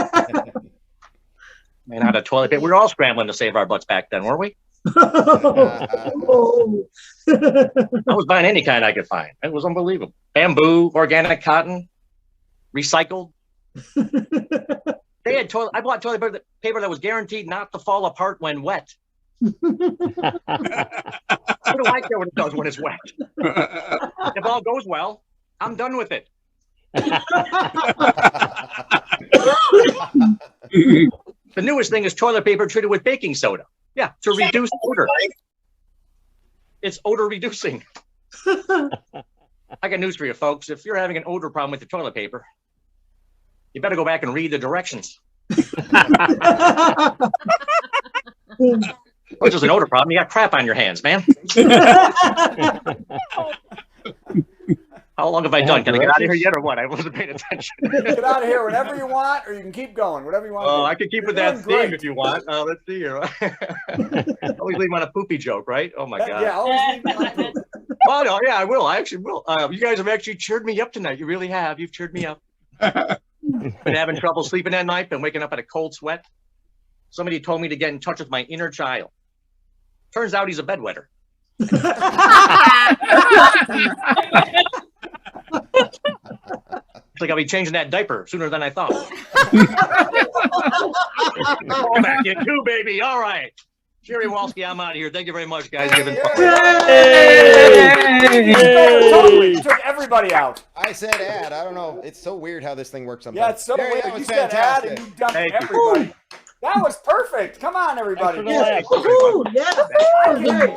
[SPEAKER 10] out of toilet paper. We were all scrambling to save our butts back then, weren't we? I was buying any kind I could find. It was unbelievable. Bamboo, organic cotton, recycled. They had I bought toilet paper that was guaranteed not to fall apart when wet. What do I care what it does when it's wet? If all goes well, I'm done with it. The newest thing is toilet paper treated with baking soda. Yeah, to reduce odor. It's odor reducing. I got news for you, folks. If you're having an odor problem with your toilet paper, you better go back and read the directions. It's just an odor problem. You got crap on your hands, man. How long have I done? Can I get out of here yet or what? I wasn't paying attention.
[SPEAKER 1] Get out of here whenever you want, or you can keep going, whatever you want.
[SPEAKER 10] Oh, I can keep with that theme if you want. Let's see here. Always leave on a poopy joke, right? Oh my God.
[SPEAKER 1] Yeah, always leave on a poop.
[SPEAKER 10] Oh no, yeah, I will. I actually will. You guys have actually cheered me up tonight. You really have. You've cheered me up. Been having trouble sleeping at night. Been waking up in a cold sweat. Somebody told me to get in touch with my inner child. Turns out he's a bedwetter. It's like I'll be changing that diaper sooner than I thought. Come back in too, baby. All right. Jerry Wolski, I'm out of here. Thank you very much, guys.
[SPEAKER 1] You took everybody out.
[SPEAKER 7] I said ad. I don't know. It's so weird how this thing works sometimes.
[SPEAKER 1] Yeah, it's so
[SPEAKER 7] Jerry,
[SPEAKER 1] weird.
[SPEAKER 7] that was
[SPEAKER 1] You said ad and you dumped everybody. That was perfect. Come on, everybody.
[SPEAKER 11] Yeah.
[SPEAKER 1] I can't believe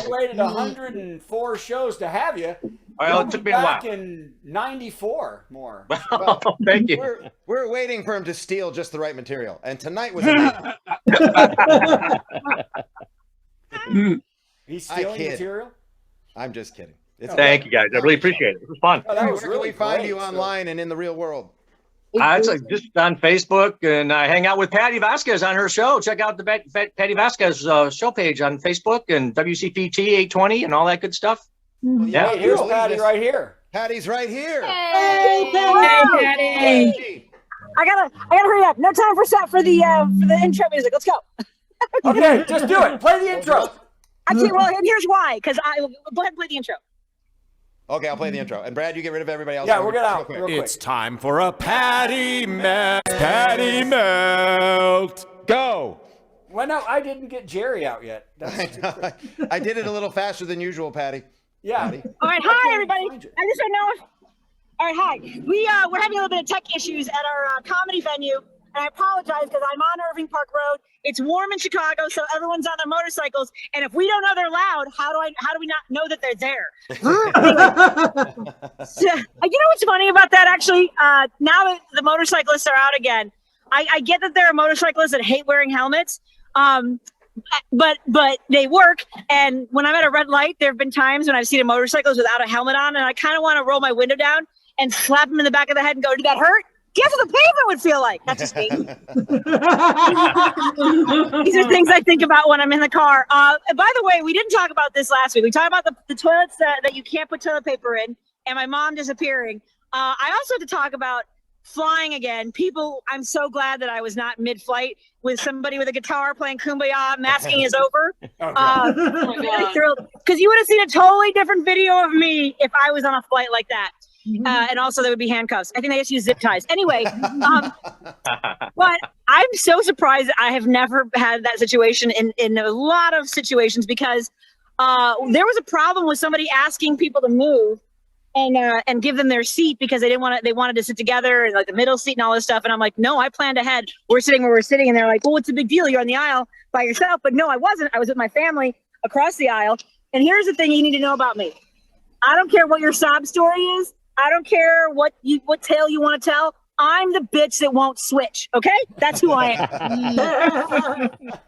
[SPEAKER 1] we waited 104 shows to have you.
[SPEAKER 10] Well, it took me a while.
[SPEAKER 1] Back in 94 more.
[SPEAKER 10] Well, thank you.
[SPEAKER 7] We're waiting for him to steal just the right material, and tonight was amazing.
[SPEAKER 1] He's stealing material?
[SPEAKER 7] I'm just kidding.
[SPEAKER 10] Thank you, guys. I really appreciate it. It was fun.
[SPEAKER 1] Oh, that was
[SPEAKER 7] Where
[SPEAKER 1] really
[SPEAKER 7] can we find
[SPEAKER 1] great,
[SPEAKER 7] you online and in the real world?
[SPEAKER 10] It's just on Facebook, and I hang out with Patti Vasquez on her show. Check out the Patti Vasquez show page on Facebook and WCPT 820 and all that good stuff.
[SPEAKER 1] Yeah, here's Patti right here.
[SPEAKER 7] Patty's right here.
[SPEAKER 11] Hey, Patti. I gotta hurry up. No time for the intro music. Let's go.
[SPEAKER 1] Okay, just do it. Play the intro.
[SPEAKER 11] Actually, well, here's why. Because I go ahead and play the intro.
[SPEAKER 7] Okay, I'll play the intro. And Brad, you get rid of everybody else.
[SPEAKER 1] Yeah, we'll get out
[SPEAKER 7] quick.
[SPEAKER 1] real quick.
[SPEAKER 2] It's time for a Patti Melt. Patti Melt.
[SPEAKER 7] Go.
[SPEAKER 1] Well, no, I didn't get Jerry out yet. That's
[SPEAKER 7] I did it a little faster than usual, Patti.
[SPEAKER 1] yeah.
[SPEAKER 7] Patti.
[SPEAKER 11] All right, hi everybody. I just don't know if. All right, hi. We're having a little bit of tech issues at our comedy venue, and I apologize because I'm on Irving Park Road. It's warm in Chicago, so everyone's on their motorcycles. And if we don't know they're loud, how do we not know that they're there? So, you know what's funny about that? Actually, now that the motorcyclists are out again, I get that there are motorcyclists that hate wearing helmets. But they work. And when I'm at a red light, there have been times when I've seen a motorcyclist without a helmet on, and I kind of want to roll my window down and slap him in the back of the head and go, "Did that hurt?" Guess what the pavement would feel like? That's just me. These are things I think about when I'm in the car. By the way, we didn't talk about this last week. We talked about the toilets that you can't put toilet paper in, and my mom disappearing. I also had to talk about flying again. People, I'm so glad that I was not mid-flight with somebody with a guitar playing Kumbaya, masking is over. Very thrilled. Because you would have seen a totally different video of me if I was on a flight like that. And also there would be handcuffs. I think they just use zip ties. Anyway, but I'm so surprised I have never had that situation in a lot of situations, because there was a problem with somebody asking people to move and give them their seat because they wanted to sit together and like the middle seat and all this stuff. And I'm like, no, I planned ahead. We're sitting where we're sitting. And they're like, well, what's the big deal? You're on the aisle by yourself. But no, I wasn't. I was with my family across the aisle. And here's the thing you need to know about me. I don't care what your sob story is. I don't care what tale you want to tell. I'm the bitch that won't switch. Okay. That's who I am.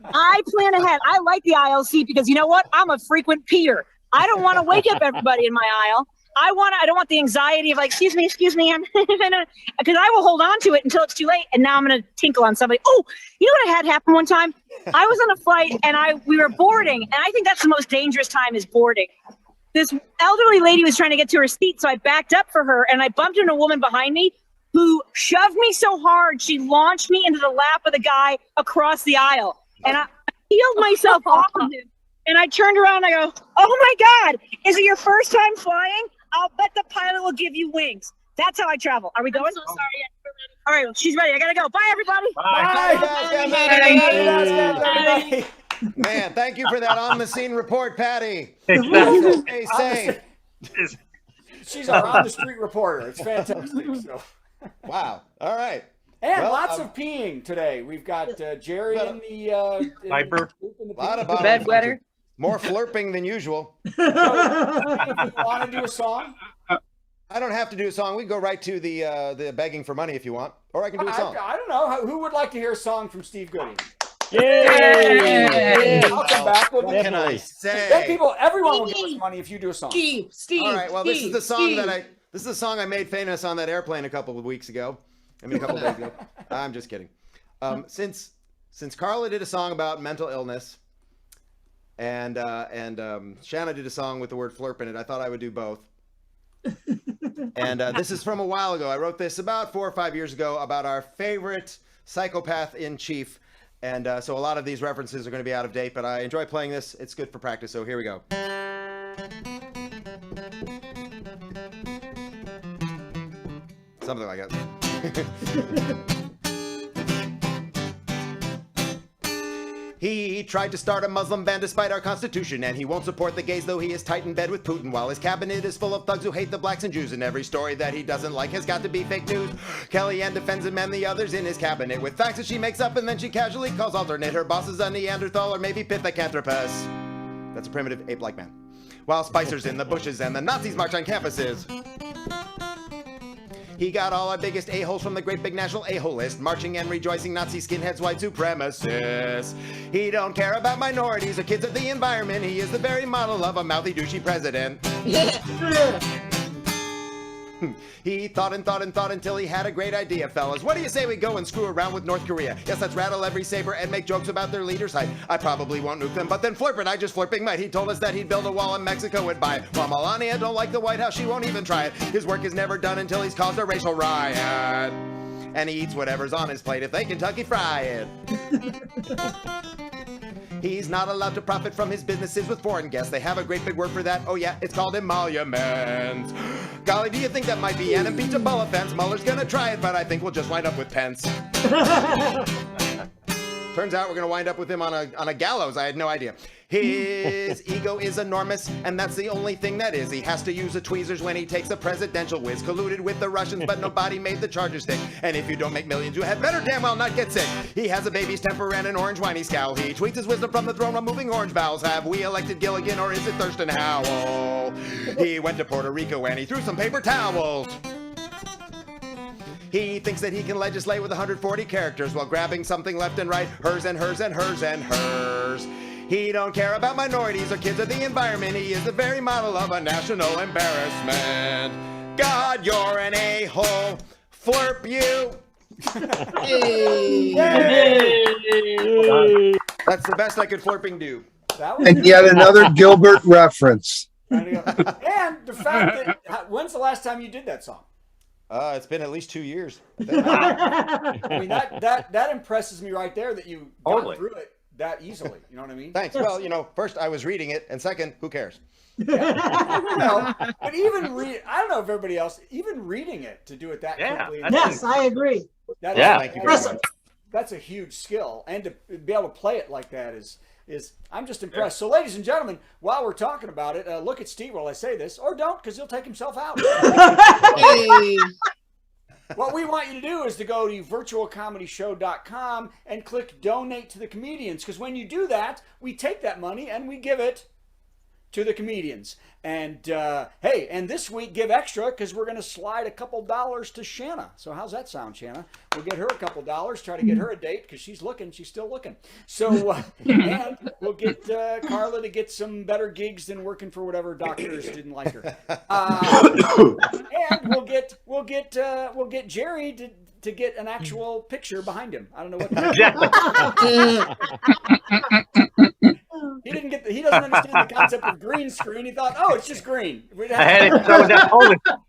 [SPEAKER 11] I plan ahead. I like the aisle seat because you know what? I'm a frequent peer. I don't want to wake up everybody in my aisle. I don't want the anxiety of like, excuse me, because I will hold on to it until it's too late. And now I'm going to tinkle on somebody. Oh, you know what I had happen one time? I was on a flight and we were boarding. And I think that's the most dangerous time is boarding. This elderly lady was trying to get to her seat. So I backed up for her and I bumped into a woman behind me who shoved me so hard. She launched me into the lap of the guy across the aisle. And I peeled myself off of him. And I turned around and I go, oh my God, is it your first time flying? I'll bet the pilot will give you wings. That's how I travel. Are we going? I'm so sorry. All right, well, she's ready. I gotta go. Bye, everybody.
[SPEAKER 7] Bye. Man, thank you for that on-the-scene report, Patti.
[SPEAKER 10] Exactly.
[SPEAKER 7] Stay safe.
[SPEAKER 1] She's our on-the-street reporter. It's fantastic. So.
[SPEAKER 7] Wow. All right.
[SPEAKER 1] And lots of peeing today. We've got Jerry in the
[SPEAKER 10] Viper.
[SPEAKER 6] Bedwetter.
[SPEAKER 7] More flirping than usual.
[SPEAKER 1] If you want to do a song?
[SPEAKER 7] I don't have to do a song. We can go right to the begging for money if you want. Or I can do a song.
[SPEAKER 1] I don't know. Who would like to hear a song from Steve Goodie?
[SPEAKER 4] Yay!
[SPEAKER 1] I'll come back.
[SPEAKER 7] What can I say?
[SPEAKER 1] Everyone will give us money if you do a song.
[SPEAKER 5] Steve.
[SPEAKER 7] All right. Well, this is the song I made famous on that airplane a couple of weeks ago. I mean, a couple of days ago. I'm just kidding. Since Carla did a song about mental illness, and Shanna did a song with the word flirp in it, I thought I would do both. And this is from a while ago. I wrote this about 4 or 5 years ago about our favorite psychopath in chief. And so a lot of these references are going to be out of date, but I enjoy playing this. It's good for practice, so here we go. Something like that. He tried to start a Muslim ban despite our constitution, and he won't support the gays, though he is tight in bed with Putin, while his cabinet is full of thugs who hate the blacks and Jews, and every story that he doesn't like has got to be fake news. Kellyanne defends him and the others in his cabinet with facts that she makes up and then she casually calls alternate. Her boss is a Neanderthal or maybe Pithecanthropus. That's a primitive ape-like man. While Spicer's in the bushes and the Nazis march on campuses. He got all our biggest a-holes from the great big national a-hole list, marching and rejoicing Nazi skinheads, white supremacists. He don't care about minorities or kids or the environment. He is the very model of a mouthy, douchey president. He thought and thought and thought until he had a great idea, fellas. What do you say we go and screw around with North Korea? Yes, let's rattle every saber and make jokes about their leader's height. I probably won't nuke them, but then flirp it, I just flirping might. He told us that he'd build a wall and Mexico would buy it. While Melania don't like the White House, she won't even try it. His work is never done until he's caused a racial riot. And he eats whatever's on his plate if they Kentucky Fry it. He's not allowed to profit from his businesses with foreign guests. They have a great big word for that. Oh yeah, it's called emoluments. Golly, do you think that might be an impeachable offense? Mueller's gonna try it, but I think we'll just wind up with Pence. Turns out we're gonna wind up with him on a gallows. I had no idea. His ego is enormous, and that's the only thing that is. He has to use the tweezers when he takes a presidential whiz. Colluded with the Russians, but nobody made the charger stick. And if you don't make millions, you had better damn well not get sick. He has a baby's temper and an orange whiny scowl. He tweets his wisdom from the throne, removing orange vowels. Have we elected Gilligan, or is it Thurston Howell? He went to Puerto Rico and he threw some paper towels. He thinks that he can legislate with 140 characters while grabbing something left and right, hers and hers and hers and hers. He don't care about minorities or kids or the environment. He is the very model of a national embarrassment. God, you're an a-hole. Flirp you. That's the best I could flirping do.
[SPEAKER 12] And yet another Gilbert reference.
[SPEAKER 1] And the fact that, when's the last time you did that song?
[SPEAKER 7] It's been at least 2 years.
[SPEAKER 1] I mean, that impresses me right there that you got through it that easily. You know what I mean?
[SPEAKER 7] Thanks. Well, first I was reading it, and second, who cares?
[SPEAKER 1] Yeah. But even I don't know if everybody else, even reading it to do it that quickly.
[SPEAKER 11] Yes, I agree.
[SPEAKER 7] Thank you very much.
[SPEAKER 1] That's a huge skill, and to be able to play it like that is I'm just impressed. So, ladies and gentlemen, while we're talking about it, look at Steve while I say this, or don't, because he'll take himself out. What we want you to do is to go to virtualcomedyshow.com and click donate to the comedians, because when you do that, we take that money and we give it to the comedians. And hey, and this week give extra, because we're going to slide a couple dollars to Shanna. So how's that sound, Shanna? We'll get her a couple dollars, try to get her a date, because she's still looking. So and we'll get Carla to get some better gigs than working for whatever doctors didn't like her. And we'll get Jerry to get an actual picture behind him. I don't know what he doesn't understand the concept of green screen. He thought, oh, it's just green.
[SPEAKER 10] It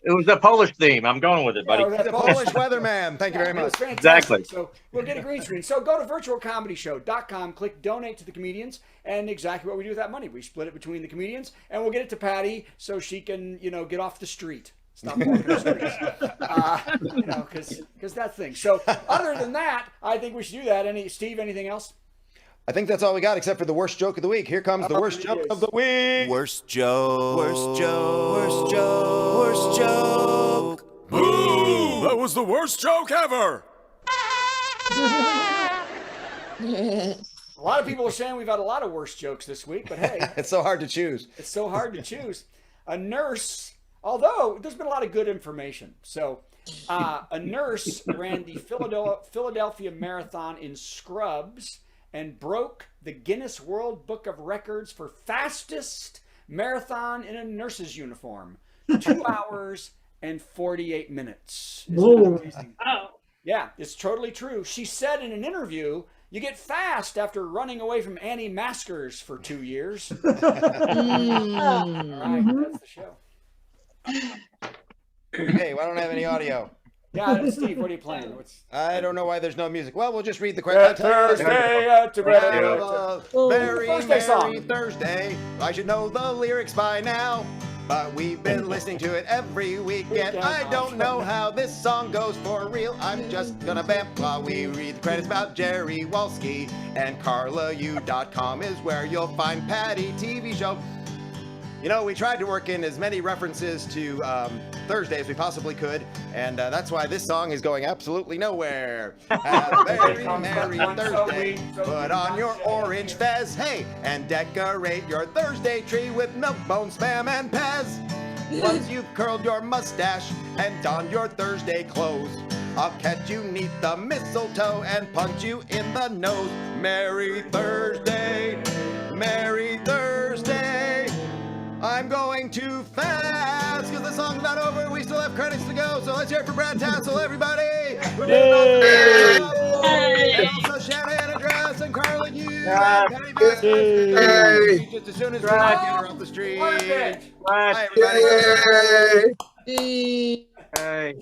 [SPEAKER 10] was a Polish theme. I'm going with it, buddy.
[SPEAKER 7] Yeah, the Polish weatherman. Thank you very much.
[SPEAKER 10] Exactly.
[SPEAKER 1] So we'll get a green screen. So go to virtualcomedyshow.com, click donate to the comedians, and exactly what we do with that money. We split it between the comedians, and we'll get it to Patti so she can, get off the street. Stop walking the streets. Because that thing. So other than that, I think we should do that. Steve, anything else?
[SPEAKER 7] I think that's all we got, except for the worst joke of the week. Here comes the worst joke of the week.
[SPEAKER 2] Worst joke. Worst joke. Worst joke. Worst joke. Boo! That was the worst joke ever.
[SPEAKER 1] A lot of people are saying we've had a lot of worst jokes this week, but hey.
[SPEAKER 7] It's so hard to choose.
[SPEAKER 1] It's so hard to choose. A nurse, although there's been a lot of good information. So a nurse ran the Philadelphia Marathon in scrubs and broke the Guinness World Book of Records for fastest marathon in a nurse's uniform. 2 hours and 48 minutes. Isn't that amazing? Oh. Yeah, it's totally true. She said in an interview, you get fast after running away from anti-maskers for 2 years. All right, that's the show.
[SPEAKER 7] Hey, well, I don't have any audio.
[SPEAKER 1] Yeah, Steve, what are you playing?
[SPEAKER 7] I don't know why there's no music. Well, we'll just read the question. Very merry Thursday. I should know the lyrics by now, but we've been listening to it every weekend. I don't know how this song goes for real. I'm just gonna vamp while we read the credits about Jerry Wolski. And CarlaU.com is where you'll find Patti TV show. We tried to work in as many references to Thursday as we possibly could, and that's why this song is going absolutely nowhere. Have a very merry Thursday. Put on your orange fez, hey, and decorate your Thursday tree with milk, bone, spam, and Pez. Once you've curled your mustache and donned your Thursday clothes, I'll catch you 'neath the mistletoe and punch you in the nose. Merry Thursday, Merry Thursday. I'm going too fast because the song's not over. We still have credits to go. So let's hear it for Brad Tassell, everybody. Yay! Also Shanna in a dress and Carla U. Patti Vasquez. Just as soon as we get her off the street. Bye, everybody.
[SPEAKER 10] Hey.